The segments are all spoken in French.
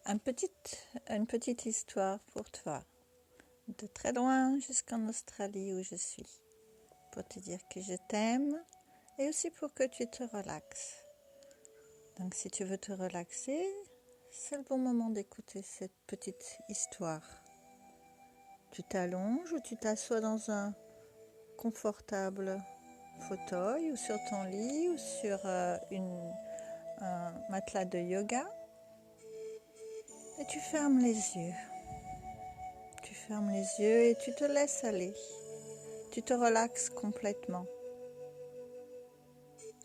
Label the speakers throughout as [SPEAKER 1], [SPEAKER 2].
[SPEAKER 1] Une petite histoire pour toi, de très loin jusqu'en Australie où je suis, pour te dire que je t'aime et aussi pour que tu te relaxes. Donc si tu veux te relaxer, c'est le bon moment d'écouter cette petite histoire. Tu t'allonges ou tu t'assois dans un confortable fauteuil ou sur ton lit ou sur un matelas de yoga et tu fermes les yeux. Tu fermes les yeux et tu te laisses aller. Tu te relaxes complètement.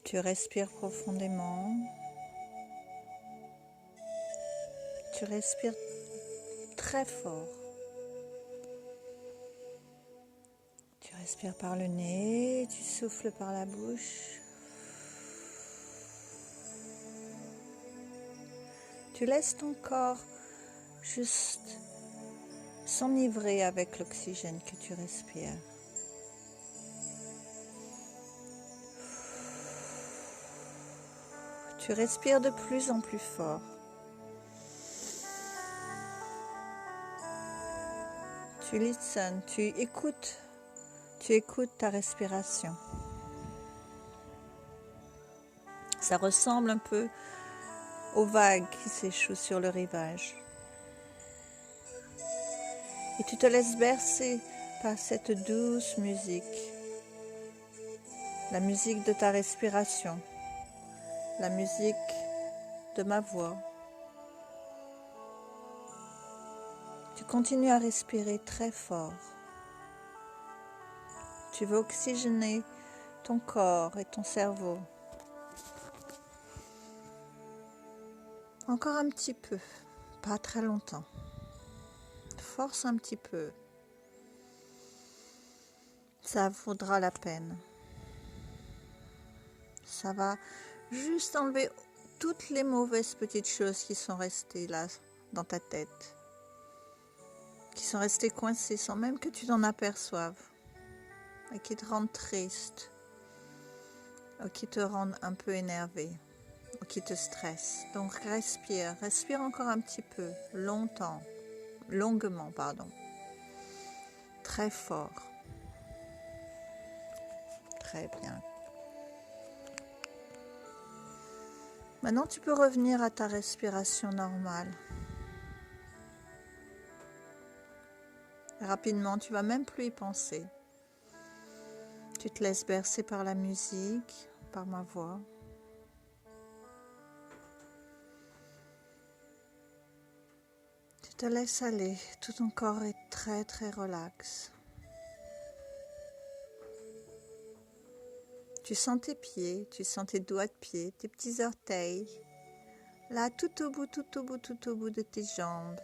[SPEAKER 1] Tu respires profondément. Tu respires très fort. Tu respires par le nez, tu souffles par la bouche. Tu laisses ton corps juste s'enivrer avec l'oxygène que tu respires. Tu respires de plus en plus fort. Tu listens, tu écoutes ta respiration. Ça ressemble un peu aux vagues qui s'échouent sur le rivage. Et tu te laisses bercer par cette douce musique, la musique de ta respiration, la musique de ma voix. Tu continues à respirer très fort. Tu veux oxygéner ton corps et ton cerveau. Encore un petit peu, pas très longtemps. Force un petit peu. Ça vaudra la peine. Ça va juste enlever toutes les mauvaises petites choses qui sont restées là dans ta tête, qui sont restées coincées sans même que tu t'en aperçoives et qui te rendent triste, ou qui te rendent un peu énervé, ou qui te stressent. Donc respire encore un petit peu, longuement, très fort. Très bien. Maintenant, tu peux revenir à ta respiration normale. Rapidement, tu vas même plus y penser. Tu te laisses bercer par la musique, par ma voix. Tu te laisses aller, tout ton corps est très très relax. Tu sens tes pieds, tu sens tes doigts de pied, tes petits orteils, là tout au bout de tes jambes.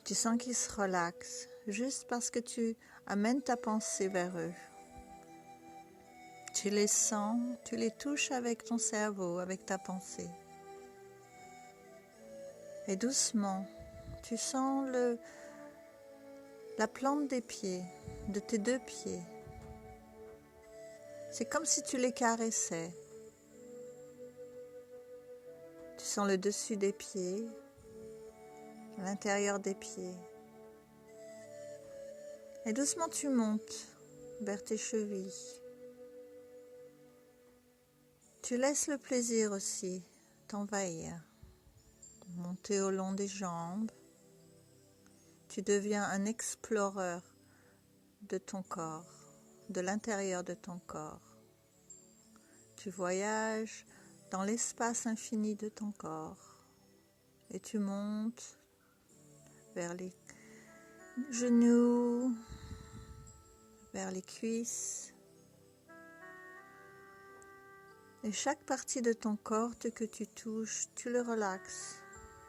[SPEAKER 1] Tu sens qu'ils se relaxent, juste parce que tu amènes ta pensée vers eux. Tu les sens, tu les touches avec ton cerveau, avec ta pensée. Et doucement, tu sens la plante des pieds, de tes deux pieds. C'est comme si tu les caressais. Tu sens le dessus des pieds, l'intérieur des pieds. Et doucement tu montes vers tes chevilles. Tu laisses le plaisir aussi t'envahir. Monter au long des jambes. Tu deviens un explorateur de ton corps, de l'intérieur de ton corps. Tu voyages dans l'espace infini de ton corps et tu montes vers les genoux, vers les cuisses. Et chaque partie de ton corps que tu touches, tu le relaxes.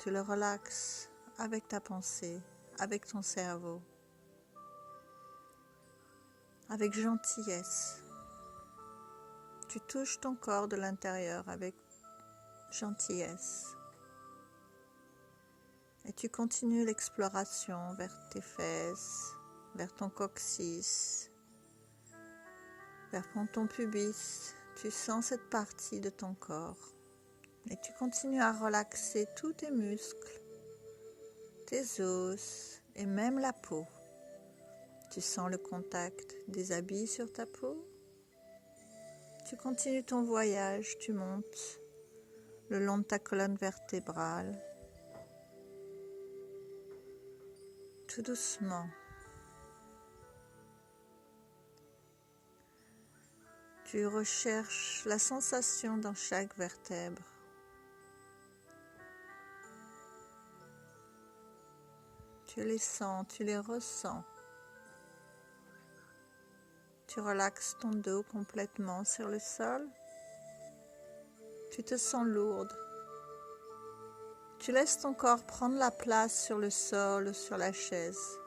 [SPEAKER 1] Tu le relaxes avec ta pensée, avec ton cerveau, avec gentillesse. Tu touches ton corps de l'intérieur avec gentillesse. Et tu continues l'exploration vers tes fesses, vers ton coccyx, vers ton pubis. Tu sens cette partie de ton corps. Et tu continues à relaxer tous tes muscles, tes os et même la peau. Tu sens le contact des habits sur ta peau. Tu continues ton voyage, tu montes le long de ta colonne vertébrale, tout doucement. Tu recherches la sensation dans chaque vertèbre. Tu les sens, tu les ressens. Tu relaxes ton dos complètement sur le sol. Tu te sens lourde. Tu laisses ton corps prendre la place sur le sol ou sur la chaise.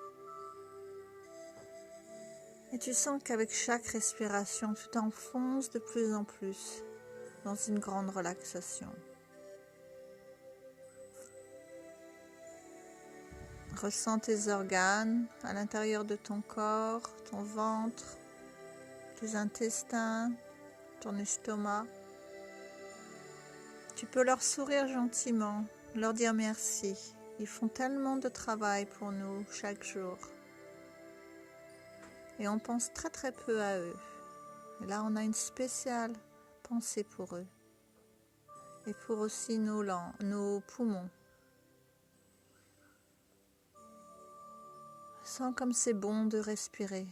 [SPEAKER 1] Et tu sens qu'avec chaque respiration, tu t'enfonces de plus en plus dans une grande relaxation. Ressens tes organes à l'intérieur de ton corps, ton ventre, tes intestins, ton estomac. Tu peux leur sourire gentiment, leur dire merci. Ils font tellement de travail pour nous chaque jour. Et on pense très très peu à eux. Et là, on a une spéciale pensée pour eux. Et pour aussi nos poumons. Sens comme c'est bon de respirer.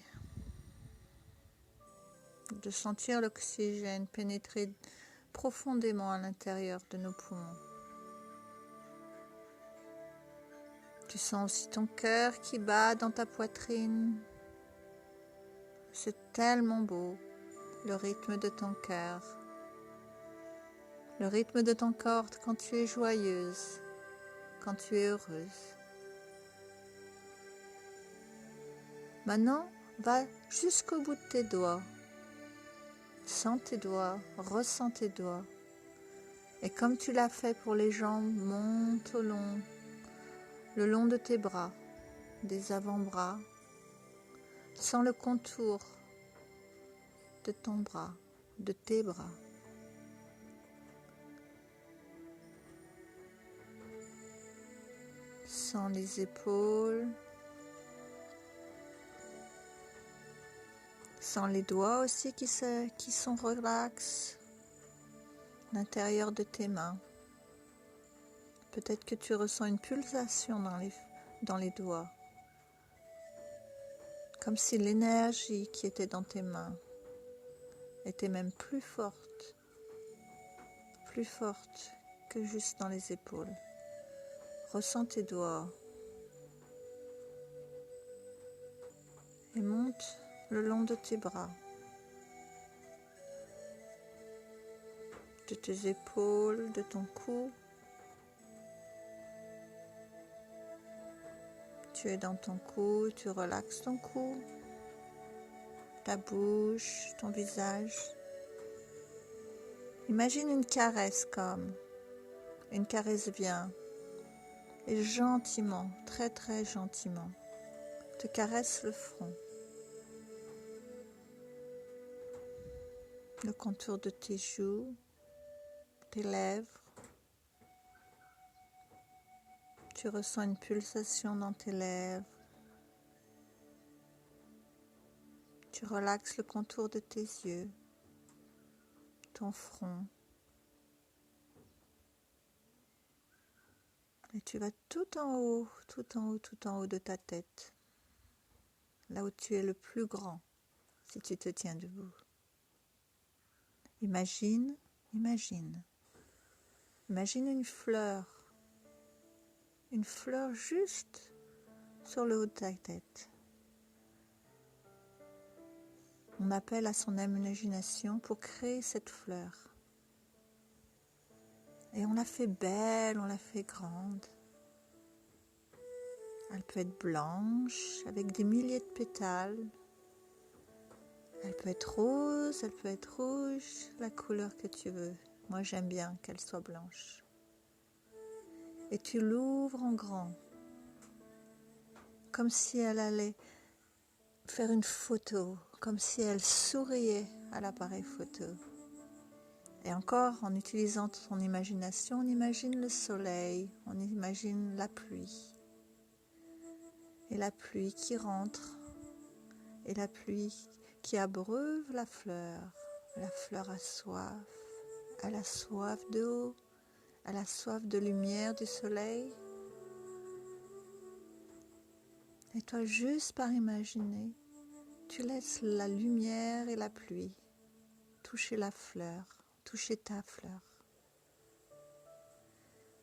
[SPEAKER 1] De sentir l'oxygène pénétrer profondément à l'intérieur de nos poumons. Tu sens aussi ton cœur qui bat dans ta poitrine. C'est tellement beau, le rythme de ton cœur. Le rythme de ton corps quand tu es joyeuse, quand tu es heureuse. Maintenant, va jusqu'au bout de tes doigts. Sens tes doigts, ressens tes doigts. Et comme tu l'as fait pour les jambes, monte le long de tes bras, des avant-bras. Sens le contour de ton bras, de tes bras. Sens les épaules. Sens les doigts aussi qui sont relax. L'intérieur de tes mains. Peut-être que tu ressens une pulsation dans les doigts. Comme si l'énergie qui était dans tes mains était même plus forte que juste dans les épaules. Ressens tes doigts et monte le long de tes bras, de tes épaules, de ton cou. Tu es dans ton cou, tu relaxes ton cou, ta bouche, ton visage. Imagine une caresse une caresse vient et gentiment, très très gentiment, te caresse le front, le contour de tes joues, tes lèvres. Tu ressens une pulsation dans tes lèvres. Tu relaxes le contour de tes yeux, ton front. Et tu vas tout en haut, tout en haut, tout en haut de ta tête. Là où tu es le plus grand, si tu te tiens debout. Imagine une fleur juste sur le haut de ta tête. On appelle à son imagination pour créer cette fleur. Et on la fait belle, on la fait grande. Elle peut être blanche, avec des milliers de pétales. Elle peut être rose, elle peut être rouge, la couleur que tu veux. Moi, j'aime bien qu'elle soit blanche. Et tu l'ouvres en grand, comme si elle allait faire une photo, comme si elle souriait à l'appareil photo. Et encore, en utilisant ton imagination, on imagine le soleil, on imagine la pluie. Et la pluie qui rentre, et la pluie qui abreuve la fleur. La fleur a soif, elle a soif d'eau, elle a soif de lumière du soleil. Et toi, juste par imaginer, tu laisses la lumière et la pluie toucher la fleur, toucher ta fleur.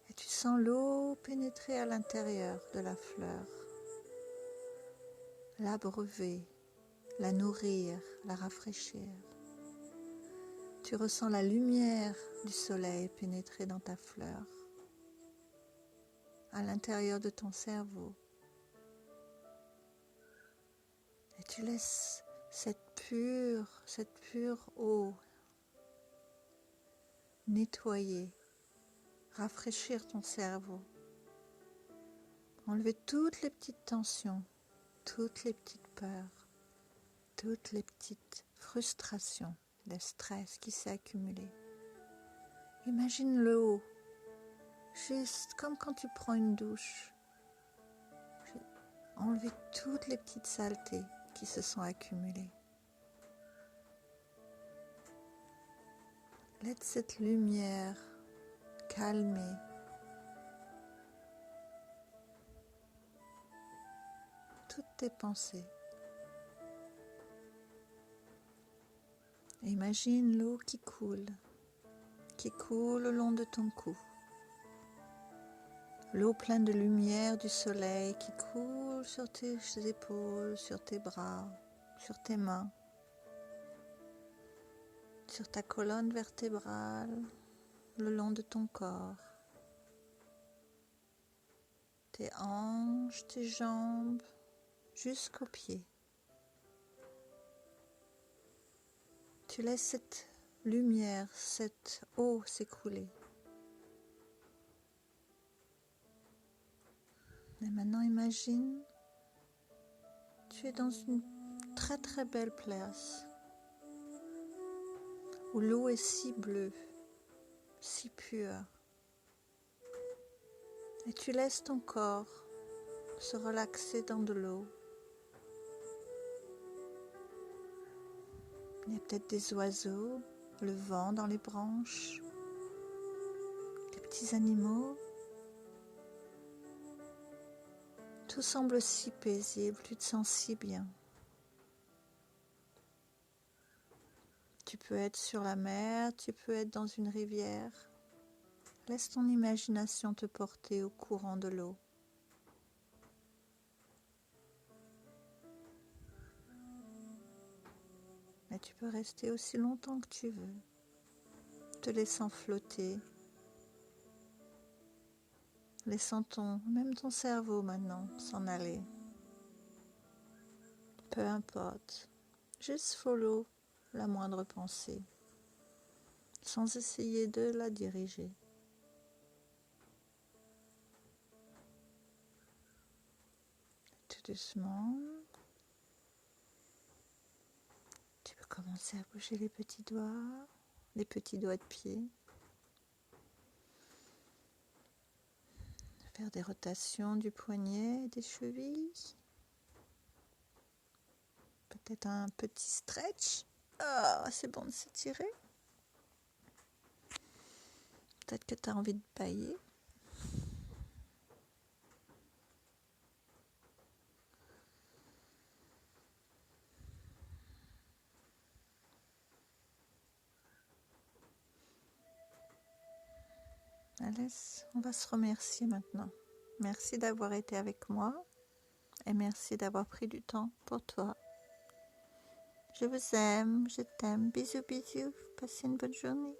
[SPEAKER 1] Et tu sens l'eau pénétrer à l'intérieur de la fleur, l'abreuver, la nourrir, la rafraîchir. Tu ressens la lumière du soleil pénétrer dans ta fleur, à l'intérieur de ton cerveau. Et tu laisses cette pure eau nettoyer, rafraîchir ton cerveau, enlever toutes les petites tensions, toutes les petites peurs, toutes les petites frustrations, le stress qui s'est accumulé. Imagine l'eau, juste comme quand tu prends une douche. Enlever toutes les petites saletés qui se sont accumulées. Laisse cette lumière calmer toutes tes pensées. Et imagine l'eau qui coule le long de ton cou. L'eau pleine de lumière du soleil qui coule sur tes épaules, sur tes bras, sur tes mains, sur ta colonne vertébrale, le long de ton corps, tes hanches, tes jambes, jusqu'aux pieds. Tu laisses cette lumière, cette eau s'écouler. Et maintenant imagine, tu es dans une très très belle place où l'eau est si bleue, si pure. Et tu laisses ton corps se relaxer dans de l'eau. Il y a peut-être des oiseaux, le vent dans les branches, des petits animaux. Tout semble si paisible, tu te sens si bien. Tu peux être sur la mer, tu peux être dans une rivière. Laisse ton imagination te porter au courant de l'eau. Mais tu peux rester aussi longtemps que tu veux, te laissant flotter, laissant même ton cerveau maintenant s'en aller. Peu importe, juste follow la moindre pensée, sans essayer de la diriger. Tout doucement, tu peux commencer à bouger les petits doigts de pied. Faire des rotations du poignet et des chevilles. Peut-être un petit stretch. C'est bon de s'étirer. Peut-être que tu as envie de bâiller. On va se remercier maintenant. Merci d'avoir été avec moi et merci d'avoir pris du temps pour toi. Je vous aime, je t'aime. Bisous, bisous. Passez une bonne journée.